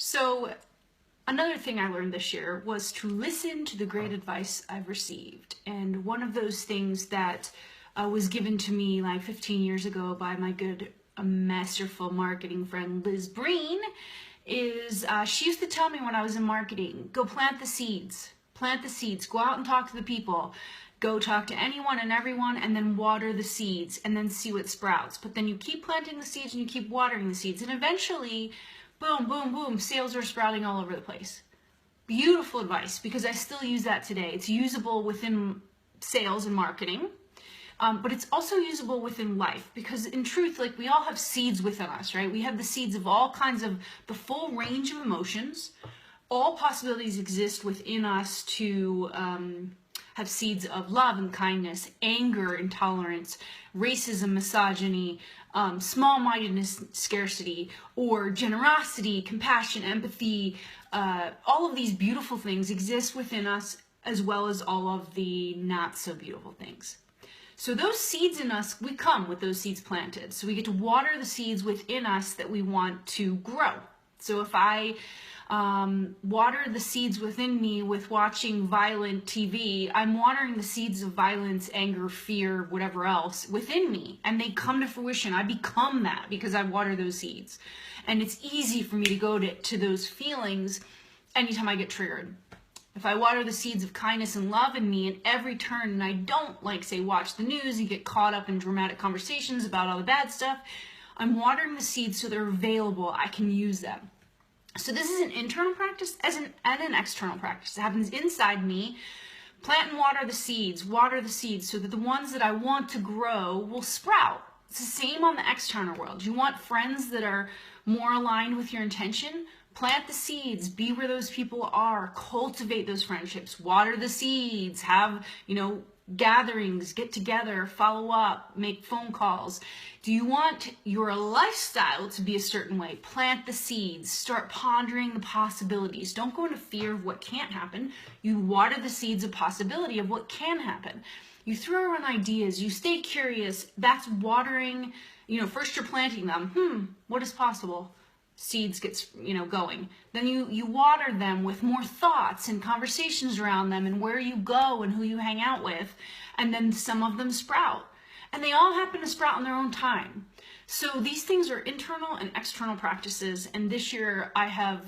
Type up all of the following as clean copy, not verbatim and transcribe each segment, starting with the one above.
So another thing I learned this year was to listen to the great advice I've received. And one of those things that was given to me like 15 years ago by my good, masterful marketing friend Liz Breen is she used to tell me when I was in marketing, go plant the seeds. Plant the seeds. Go out and talk to the people. Go talk to anyone and everyone, and then water the seeds, and then see what sprouts. But then you keep planting the seeds and you keep watering the seeds, and eventually, boom, boom, boom, sales are sprouting all over the place. Beautiful advice, because I still use that today. It's usable within sales and marketing, but it's also usable within life, because in truth, like, we all have seeds within us, right? We have the seeds of all kinds of, the full range of emotions. All possibilities exist within us to have seeds of love and kindness, anger, intolerance, racism, misogyny, small-mindedness, scarcity, or generosity, compassion, empathy. All of these beautiful things exist within us, as well as all of the not-so-beautiful things. So those seeds in us, we come with those seeds planted. So we get to water the seeds within us that we want to grow. So if I water the seeds within me with watching violent TV, I'm watering the seeds of violence, anger, fear, whatever else within me, and they come to fruition. I become that because I water those seeds. And it's easy for me to go to those feelings anytime I get triggered. If I water the seeds of kindness and love in me at every turn, and I don't, like, say, watch the news and get caught up in dramatic conversations about all the bad stuff, I'm watering the seeds so they're available. I can use them. So this is an internal practice and an external practice. It happens inside me. Plant and water the seeds so that the ones that I want to grow will sprout. It's the same on the external world. You want friends that are more aligned with your intention? Plant the seeds, be where those people are, cultivate those friendships, water the seeds, have, gatherings, get together, follow up, make phone calls. Do you want your lifestyle to be a certain way? Plant the seeds, start pondering the possibilities. Don't go into fear of what can't happen. You water the seeds of possibility of what can happen. You throw around ideas, you stay curious. That's watering, first you're planting them. What is possible? Seeds gets, going. Then you water them with more thoughts and conversations around them and where you go and who you hang out with. And then some of them sprout. And they all happen to sprout in their own time. So these things are internal and external practices. And this year I have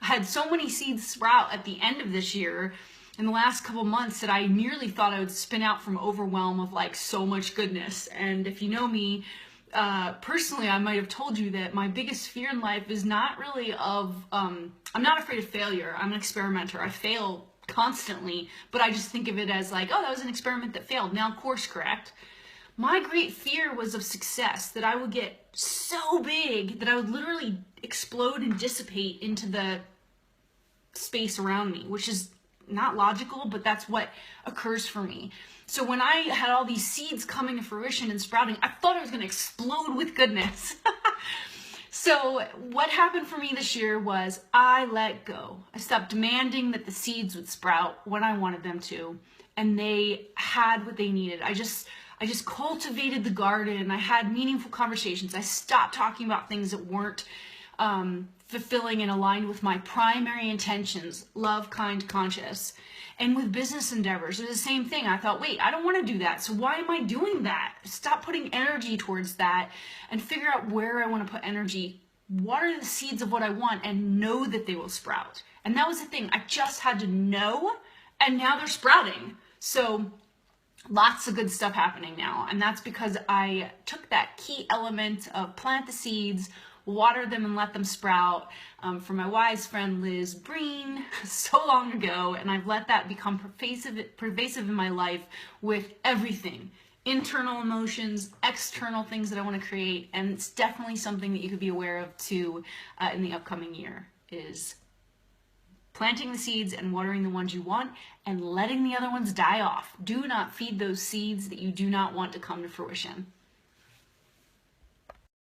had so many seeds sprout at the end of this year in the last couple months that I nearly thought I would spin out from overwhelm of like so much goodness. And if you know me, personally, I might have told you that my biggest fear in life is not really of, I'm not afraid of failure. I'm an experimenter. I fail constantly, but I just think of it as like, oh, that was an experiment that failed. Now, course correct. My great fear was of success, that I would get so big that I would literally explode and dissipate into the space around me, which is not logical, but that's what occurs for me. So when I had all these seeds coming to fruition and sprouting, I thought I was going to explode with goodness. So what happened for me this year was I let go. I stopped demanding that the seeds would sprout when I wanted them to, and they had what they needed. I just cultivated the garden. I had meaningful conversations. I stopped talking about things that weren't fulfilling and aligned with my primary intentions, love, kind, conscious. And with business endeavors, it was the same thing. I thought, wait, I don't want to do that. So why am I doing that? Stop putting energy towards that and figure out where I want to put energy. Water the seeds of what I want and know that they will sprout. And that was the thing. I just had to know, and now they're sprouting. So lots of good stuff happening now. And that's because I took that key element of plant the seeds, water them and let them sprout from my wise friend Liz Breen so long ago, and I've let that become pervasive in my life with everything. Internal emotions, external things that I want to create, and it's definitely something that you could be aware of too in the upcoming year, is planting the seeds and watering the ones you want and letting the other ones die off. Do not feed those seeds that you do not want to come to fruition.